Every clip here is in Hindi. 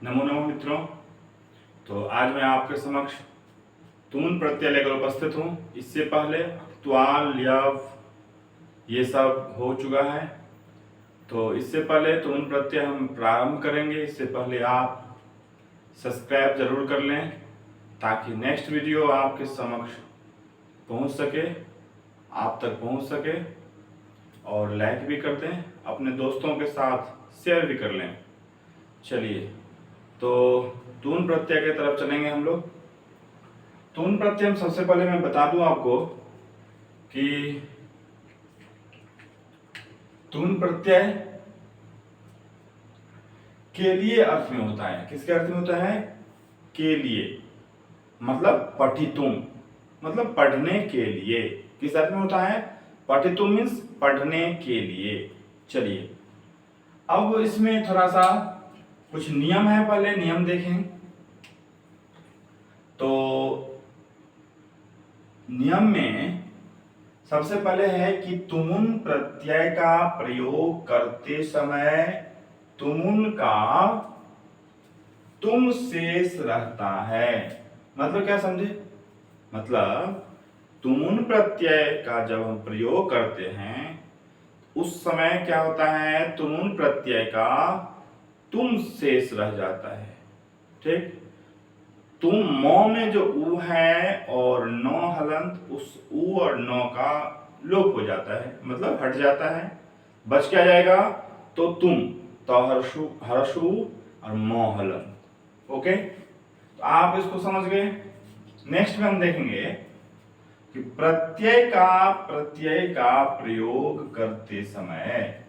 नमो नमो मित्रों। तो आज मैं आपके समक्ष तून प्रत्यय लेकर उपस्थित हूँ। इससे पहले त्वाल ल्यव ये सब हो चुका है, तो इससे पहले तून प्रत्यय हम प्रारंभ करेंगे। इससे पहले आप सब्सक्राइब जरूर कर लें ताकि नेक्स्ट वीडियो आपके समक्ष पहुँच सके, आप तक पहुँच सके। और लाइक भी कर दें, अपने दोस्तों के साथ शेयर भी कर लें। चलिए, तो तून प्रत्यय की तरफ चलेंगे हम लोग। तून प्रत्यय हम सबसे पहले मैं बता दूं आपको कि तून प्रत्यय के लिए अर्थ में होता है। किसके अर्थ में होता है? के लिए, मतलब पठितुम, मतलब पढ़ने के लिए। किस अर्थ में होता है? पठितुम मीन्स पढ़ने के लिए। चलिए, अब इसमें थोड़ा सा कुछ नियम है, पहले नियम देखें। तो नियम में सबसे पहले है कि तुमुन प्रत्यय का प्रयोग करते समय तुमुन का तुम शेष रहता है। मतलब क्या समझे? मतलब तुमुन प्रत्यय का जब हम प्रयोग करते हैं उस समय क्या होता है? तुमुन प्रत्यय का तुम शेष रह जाता है। ठीक, तुम मौ में जो ऊ है और नौ हलंत, उस ऊ और नौ का लोप हो जाता है, मतलब हट जाता है। बच क्या जाएगा? तो तुम, तो हर्षु हर्षु और मौ हलंत। ओके, तो आप इसको समझ गए। नेक्स्ट में हम देखेंगे कि प्रत्यय का प्रयोग करते समय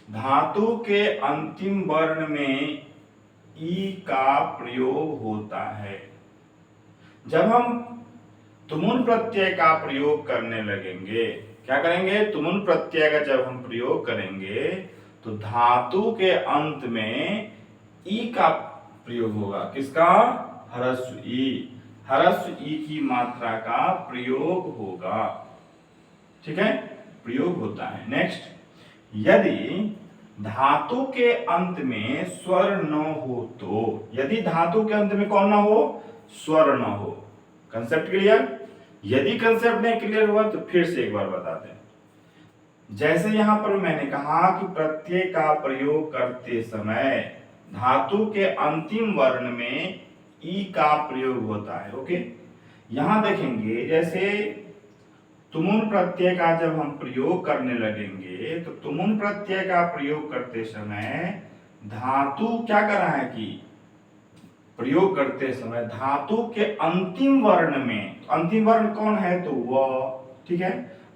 धातु के अंतिम वर्ण में ई का प्रयोग होता है। जब हम तुमुन प्रत्यय का प्रयोग करने लगेंगे, क्या करेंगे? तुमुन प्रत्यय का जब हम प्रयोग करेंगे तो धातु के अंत में ई का प्रयोग होगा। किसका? ह्रस्व ई। ह्रस्व ई की मात्रा का प्रयोग होगा। ठीक है, प्रयोग होता है। नेक्स्ट, यदि धातु के अंत में स्वर न हो तो, यदि धातु के अंत में कौन ना हो? स्वर न हो। Concept clear? यदि कंसेप्ट नहीं क्लियर हुआ तो फिर से एक बार बताते हैं। जैसे यहां पर मैंने कहा कि प्रत्यय का प्रयोग करते समय धातु के अंतिम वर्ण में ई का प्रयोग होता है। ओके, यहां देखेंगे जैसे तुमुन प्रत्यय का जब हम प्रयोग करने लगेंगे तो तुमुन प्रत्यय का प्रयोग करते समय धातु क्या कर रहा है कि प्रयोग करते समय धातु के अंतिम वर्ण में, अंतिम वर्ण कौन है? तो व। ठीक है,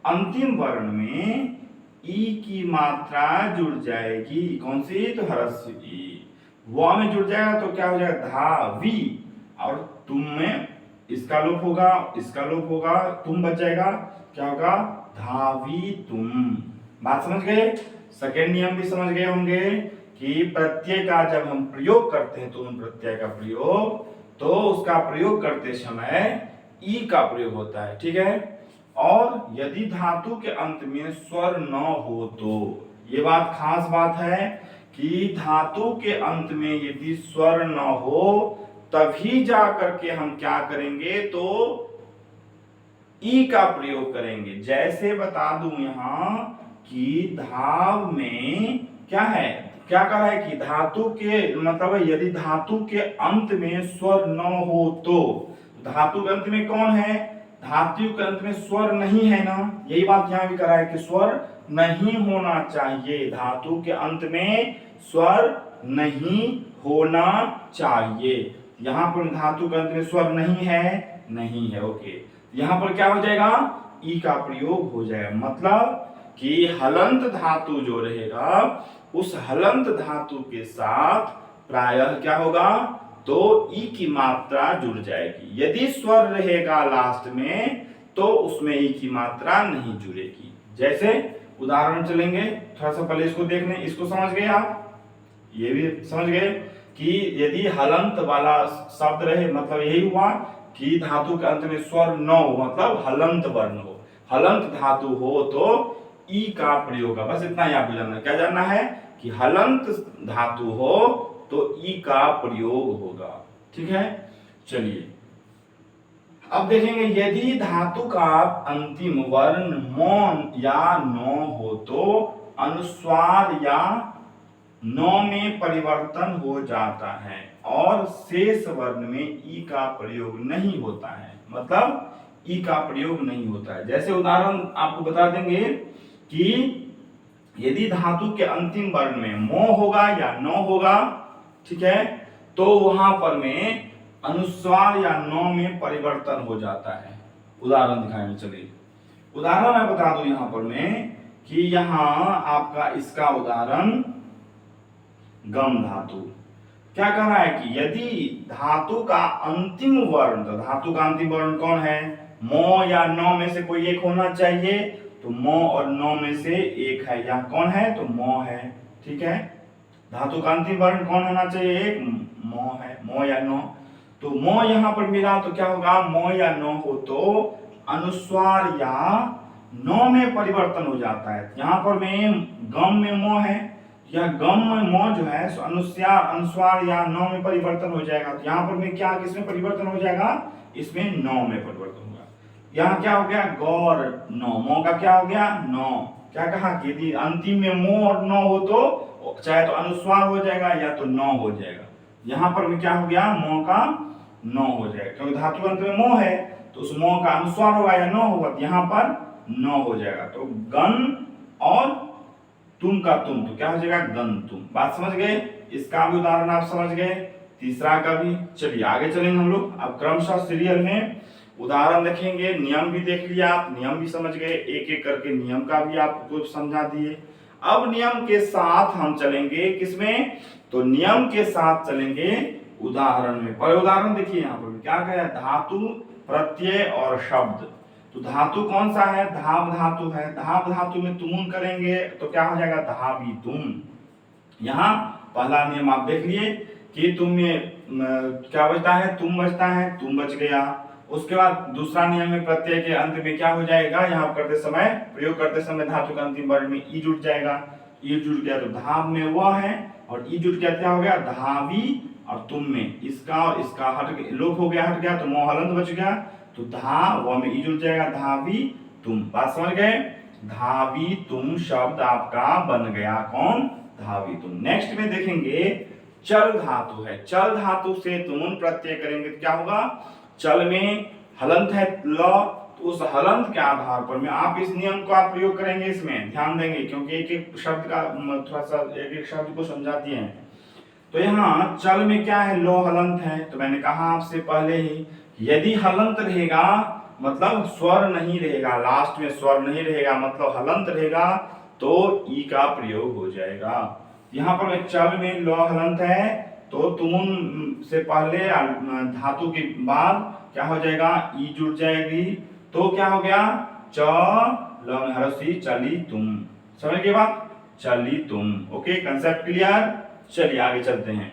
अंतिम वर्ण में ई की मात्रा जुड़ जाएगी। कौन सी? तो ह्रस्व ई। व में जुड़ जाएगा तो क्या हो जाएगा? धावी। और तुम में इसका लोप होगा, इसका लोप होगा, तुम बच जाएगा। क्या होगा? धावी तुम। बात समझ गए? सेकेंड नियम भी समझ गए होंगे कि प्रत्यय का जब हम प्रयोग करते हैं तुम प्रत्यय का प्रयोग, तो उसका प्रयोग करते समय ई का प्रयोग होता है। ठीक है, और यदि धातु के अंत में स्वर न हो तो, ये बात खास बात है कि धातु के अंत में यदि स्वर न हो तभी जा करके हम क्या करेंगे? तो ई का प्रयोग करेंगे। जैसे बता दूं यहां कि धाव में क्या है? क्या कहा है कि धातु के, मतलब यदि धातु के अंत में स्वर न हो तो, धातु के अंत में कौन है? धातु के अंत में स्वर नहीं है ना। यही बात यहां भी करा है कि स्वर नहीं होना चाहिए। धातु के अंत में स्वर नहीं होना चाहिए। यहां पर धातु के अंत में स्वर नहीं है, नहीं है। ओके, यहां पर क्या हो जाएगा? ई का प्रयोग हो जाएगा। मतलब कि हलंत धातु जो रहेगा उस हलंत धातु के साथ प्रायः क्या होगा? तो ई की मात्रा जुड़ जाएगी। यदि स्वर रहेगा लास्ट में तो उसमें ई की मात्रा नहीं जुड़ेगी। जैसे उदाहरण चलेंगे, थोड़ा सा पहले इसको देखने, इसको समझ गए आप? ये भी समझ गए कि यदि हलंत वाला शब्द रहे, मतलब यही हुआ कि धातु के अंत में स्वर न हो, मतलब हलंत वर्ण हो, हलंत धातु हो तो ई का प्रयोग होगा। बस इतना ही आपको जानना है। क्या जानना है? कि हलंत धातु हो तो ई ई का प्रयोग होगा। ठीक है, चलिए अब देखेंगे यदि धातु का अंतिम वर्ण मौन या नौ हो तो अनुस्वार या नौ में परिवर्तन हो जाता है और शेष वर्ण में ई का प्रयोग नहीं होता है। मतलब ई का प्रयोग नहीं होता है। जैसे उदाहरण आपको बता देंगे कि यदि धातु के अंतिम वर्ण में मो होगा या नौ होगा, ठीक है, तो वहां पर में अनुस्वार या नौ में परिवर्तन हो जाता है। उदाहरण दिखाएंगे, चलिए उदाहरण मैं बता दूं यहां पर में कि यहां आपका इसका उदाहरण गम धातु क्या कह रहा है कि यदि धातु का अंतिम वर्ण, तो धातु का अंतिम वर्ण कौन है, मो या नौ में से कोई एक होना चाहिए, तो मो और नौ में से एक है, या कौन है, तो मो है। ठीक है, धातु का अंतिम वर्ण कौन होना चाहिए, एक मो है, मो या नौ। तो मो यहां पर मिला तो क्या होगा, मो या नौ हो तो अनुस्वार या नौ में परिवर्तन हो जाता है। यहां पर में गम में मो है, या गम में मो जो है अनुस्वार या नौ में परिवर्तन हो जाएगा। तो यहाँ पर में क्या किसमें परिवर्तन हो जाएगा, इसमें नौ में परिवर्तन होगा। यहाँ क्या हो गया, गौर नौ, मो का क्या हो गया, नौ। क्या कहा कि यदि अंतिम में मो और नौ हो तो चाहे तो अनुस्वार हो जाएगा या तो नौ हो जाएगा। यहाँ पर में क्या हो गया, मो का नौ हो जाएगा, क्योंकि धातु अंत में मो है तो उस मो का अनुस्वार होगा या नौ होगा, तो यहाँ पर नौ हो जाएगा। तो गन और तुम का तुम, तो क्या हो जाएगा, गन तुम। बात समझ गए, इसका भी उदाहरण आप समझ गए, तीसरा का भी। चलिए आगे चलेंगे हम लोग। अब क्रमशः सीरियल में उदाहरण देखेंगे, नियम भी देख लिया आप, नियम भी समझ गए, एक एक करके नियम का भी आपको समझा दिए। अब नियम के साथ हम चलेंगे किसमें, तो नियम के साथ चलेंगे उदाहरण में। पर उदाहरण देखिए यहाँ पर क्या कहा है, धातु, प्रत्यय और शब्द। तो धातु कौन सा है, धाव धातु है। धाव धातु में तुमुन करेंगे तो क्या हो जाएगा, धावी तुम। यहाँ पहला नियम आप देख लिए कि तुम में क्या बचता है, तुम बचता है, तुम बच गया। उसके बाद दूसरा नियम में प्रत्यय के अंत में क्या हो जाएगा, यहाँ करते समय, प्रयोग करते समय धातु के अंतिम वर्ण में ई जुट जाएगा। ई जुट गया तो धाव में वह है, और ई जुट गया क्या हो गया, धावी, और तुम में इसका और इसका हट लोप हो गया, हट गया तो मोहलंत बच गया, तो धा व में ई जुट जाएगा, धावी तुम। बात समझ गए, धावी तुम शब्द आपका बन गया कौन, धावी तुम। नेक्स्ट में देखेंगे चल धातु है। चल धातु से तुम प्रत्यय करेंगे तो क्या होगा, चल में हलंत है ल, तो उस हलंत के आधार पर में आप इस नियम को आप प्रयोग करेंगे। इसमें ध्यान देंगे क्योंकि एक एक शब्द का थोड़ा सा एक एक शब्द को समझाती हैं। तो यहाँ चल में क्या है, लो हलंत है। तो मैंने कहा आपसे पहले ही, यदि हलंत रहेगा मतलब स्वर नहीं रहेगा, लास्ट में स्वर नहीं रहेगा, मतलब हलंत रहेगा, तो ई का प्रयोग हो जाएगा। यहाँ पर चल में लो हलंत है, तो तुम से पहले धातु के बाद क्या हो जाएगा, ई जुड़ जाएगी, तो क्या हो गया, च ल में हरसी, चली तुम। समझ गए बात, चली तुम। Okay, concept clear. चलिए आगे चलते हैं।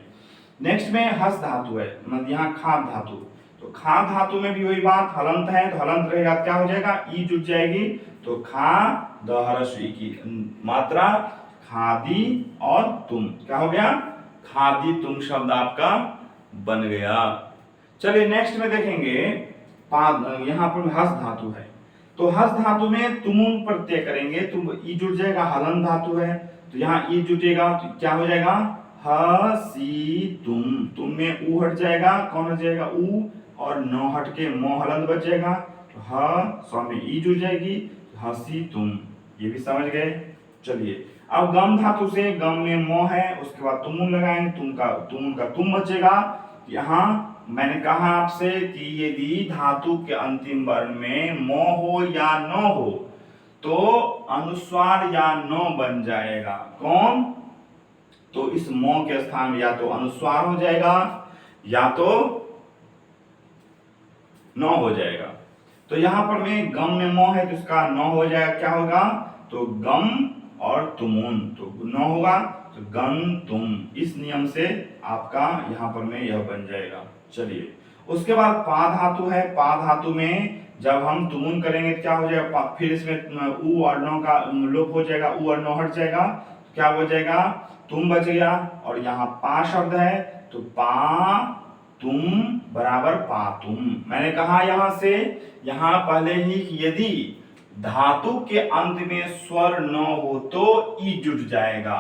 नेक्स्ट में हस धातु है, मतलब यहाँ खाद धातु। तो खाद धातु में भी वही बात, हलंत है तो हलंत रहेगा, क्या हो जाएगा, ई जुट जाएगी, तो खा द हरसी की मात्रा खादी और तुम, क्या हो गया, खादी तुम शब्द आपका बन गया। चलिए नेक्स्ट में देखेंगे यहाँ पर हस धातु है। तो हस धातु में तुम प्रत्यय करेंगे, तुम ई जुट जाएगा, हलन धातु है तो यहाँ ई जुटेगा, तो क्या हो जाएगा, हसी तुम। तुम में ऊ हट जाएगा, कौन हट जाएगा, ऊ, और नौ हट के मो हलंत बच जाएगा, तो ह में ई जुट जाएगी, हसी तुम। ये भी समझ गए। चलिए अब गम धातु से, गम में मो है, उसके बाद तुम लगाएंगे, तुम का तुम बचेगा। यहाँ मैंने कहा आपसे कि यदि धातु के अंतिम वर्ण में मो हो या न हो तो अनुस्वार या न बन जाएगा। कौन, तो इस मो के स्थान में या तो अनुस्वार हो जाएगा या तो न हो जाएगा। तो यहां पर में गम में मो है तो इसका न हो जाएगा, क्या होगा, तो गम और तुमुन, तो न होगा तो गन तुम। इस नियम से आपका यहां पर में यह बन जाएगा। चलिए उसके बाद पा धातु है। पा धातु में जब हम तुमुन करेंगे तो क्या हो जाएगा, फिर इसमें ऊ और नौ का लोप हो जाएगा, ऊ और नौ हट जाएगा, क्या हो जाएगा, तुम बच गया, और यहाँ पा शब्द है तो पा तुम बराबर पातुम। मैंने कहा यहां से, यहां पहले ही कि यदि धातु के अंत में स्वर न हो तो ई जुट जाएगा,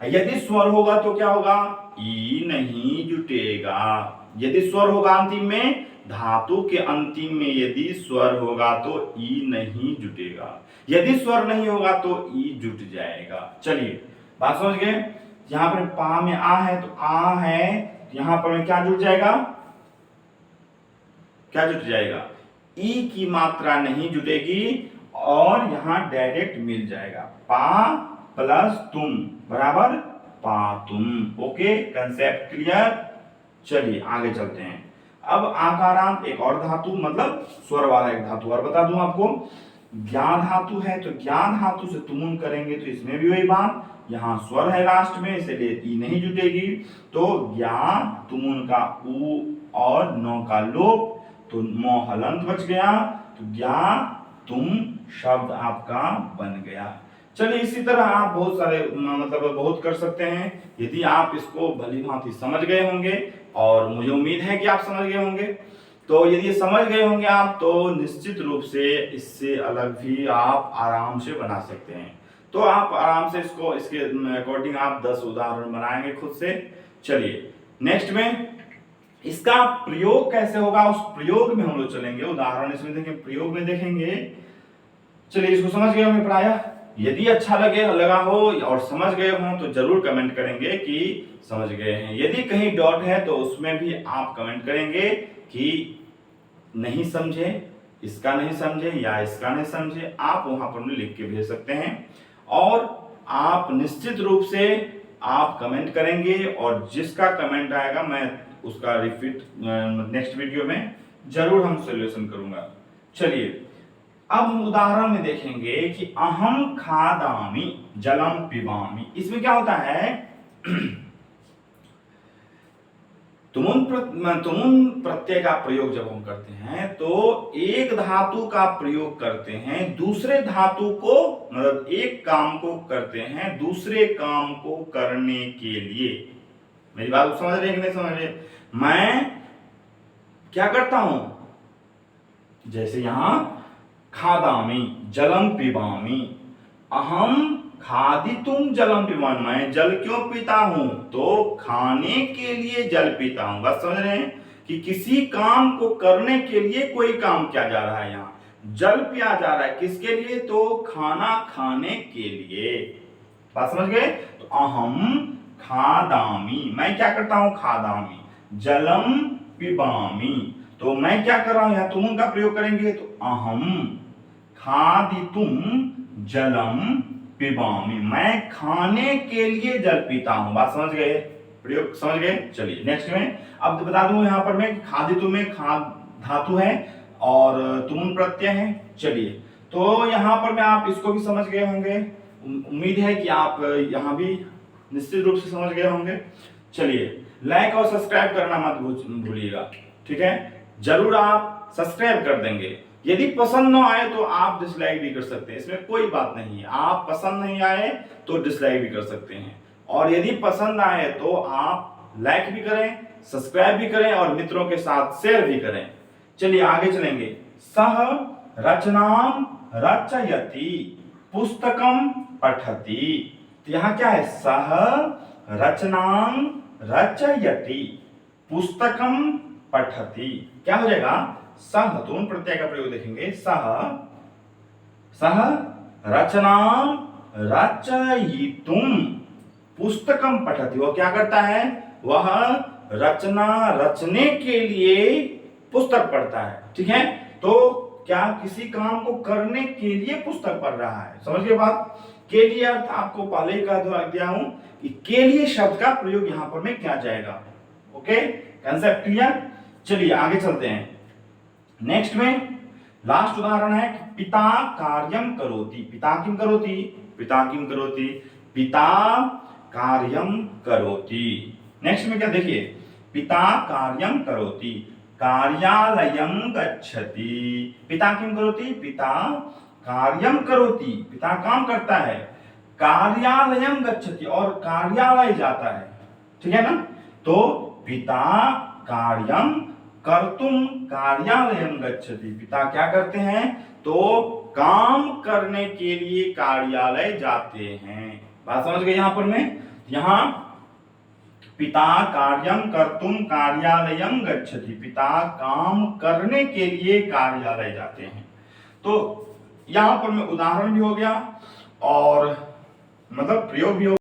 यदि स्वर होगा तो क्या होगा, ई नहीं जुटेगा। यदि स्वर होगा अंतिम में, धातु के अंतिम में यदि स्वर होगा तो ई नहीं जुटेगा, यदि स्वर नहीं होगा तो ई जुट जाएगा। चलिए बात समझ गए। यहां पर पा में आ है तो आ है, यहां पर में क्या जुट जाएगा, क्या जुट जाएगा, ई की मात्रा नहीं जुटेगी और यहां डायरेक्ट मिल जाएगा, पा प्लस तुम बराबर पातुम। Okay, concept clear. चलिए आगे चलते हैं। अब आकारांत एक और धातु, मतलब स्वर वाला एक धातु और बता दूं आपको, ज्ञा धातु है तो ज्ञा धातु से तुमुन करेंगे तो इसमें भी वही बात, यहाँ स्वर है लास्ट में इसलिए ई नहीं जुटेगी, तो ज्ञा तुमुन का उ और नौ का लोप, तो मो हलंत बच गया, तो ज्ञा तुम शब्द आपका बन गया। चलिए इसी तरह आप बहुत सारे मतलब बहुत कर सकते हैं, यदि आप इसको भली भांति समझ गए होंगे, और मुझे उम्मीद है कि आप समझ गए होंगे, तो यदि ये समझ गए होंगे आप तो निश्चित रूप से इससे अलग भी आप आराम से बना सकते हैं। तो आप आराम से इसको इसके अकॉर्डिंग आप 10 उदाहरण बनाएंगे खुद से। चलिए नेक्स्ट में इसका प्रयोग कैसे होगा, उस प्रयोग में हम लोग चलेंगे, उदाहरण इसमें देखेंगे, प्रयोग में देखेंगे। चलिए इसको समझ गए होंगे प्रायः, यदि अच्छा लगा हो और समझ गए हो तो जरूर कमेंट करेंगे कि समझ गए हैं, यदि कहीं डॉट है तो उसमें भी आप कमेंट करेंगे कि नहीं समझे, इसका नहीं समझे या इसका नहीं समझे, आप वहां पर लिख के भेज सकते हैं, और आप निश्चित रूप से आप कमेंट करेंगे और जिसका कमेंट आएगा मैं उसका रिपीट नेक्स्ट वीडियो में जरूर हम सॉल्यूशन करूंगा। चलिए अब हम उदाहरण में देखेंगे कि अहम खादामि जलम पिबामि, इसमें क्या होता है तुमुन प्रत्यय का प्रयोग जब हम करते हैं तो एक धातु का प्रयोग करते हैं दूसरे धातु को, मतलब एक काम को करते हैं दूसरे काम को करने के लिए। मेरी बात समझ रहे कि नहीं समझ रहे, मैं क्या करता हूं, जैसे यहां खादामि जलम पिबामि, अहम खादितुम जलम पिबामि, मैं जल क्यों पीता हूं, तो खाने के लिए जल पीता हूं। बस समझ रहे हैं कि किसी काम को करने के लिए कोई काम किया जा रहा है, यहां जल पिया जा रहा है, किसके लिए, तो खाना खाने के लिए। बात समझ गए, तो अहम खादामि, मैं क्या करता हूं, खादामि, जलम पिबामि, तो मैं क्या कर रहा हूं, यहां तुम का प्रयोग करेंगे तो अहम खादितुम जलम पिबामि, मैं खाने के लिए जल पीता हूं। बात समझ गए, प्रयोग समझ गए। चलिए नेक्स्ट में अब बता दूं यहां पर मैं खादितु में खाद धातु है और तुम प्रत्यय है। चलिए तो यहां पर मैं आप इसको भी समझ गए होंगे, उम्मीद है कि आप यहां भी निश्चित रूप से समझ गए होंगे। चलिए लाइक और सब्सक्राइब करना मत भूलिएगा, ठीक है, जरूर आप सब्सक्राइब कर देंगे। यदि पसंद ना आए तो आप डिसलाइक भी कर सकते हैं, इसमें कोई बात नहीं है, आप पसंद नहीं आए तो डिसलाइक भी कर सकते हैं, और यदि पसंद आए तो आप लाइक भी करें, सब्सक्राइब भी करें और मित्रों के साथ शेयर भी करें। चलिए आगे चलेंगे। सह रचनाम रचयति पुस्तकम पठति, तो यहां क्या है, सह रचनाम रचयति पुस्तकम पठति, क्या हो जाएगा, सह, तो उन प्रत्यय का प्रयोग देखेंगे, सह रचनाम रचयितुम पुस्तकम पठति, वो क्या करता है, वह रचना रचने के लिए पुस्तक पढ़ता है, ठीक है, तो क्या किसी काम को करने के लिए पुस्तक पढ़ रहा है, समझ गए बात। के लिए अर्थ आपको पहले ही कह दिया हूं कि के लिए शब्द का प्रयोग यहां पर में किया जाएगा। Okay, concept clear. चलिए आगे चलते हैं। नेक्स्ट में लास्ट उदाहरण है कि पिता कार्यम करोति, पिता किम करोति, पिता किम करोति, पिता कार्यम करोति। नेक्स्ट में क्या देखिए, पिता कार्यम करोति कार्यालयम गच्छति, पिता किम करोति, पिता कार्यम करोति, पिता काम करता है, कार्यालयम गच्छति, और कार्यालय जाता है, ठीक है ना। तो पिता कार्यम कर्तुम कार्यालयम गच्छति, पिता क्या करते हैं, तो काम करने के लिए कार्यालय जाते हैं। बात समझ गए यहां पर में, यहां पिता कार्यम कर्तुम कार्यालयम गच्छति, पिता काम करने के लिए कार्यालय जाते हैं। तो यहां पर में उदाहरण भी हो गया और मतलब प्रयोग भी हो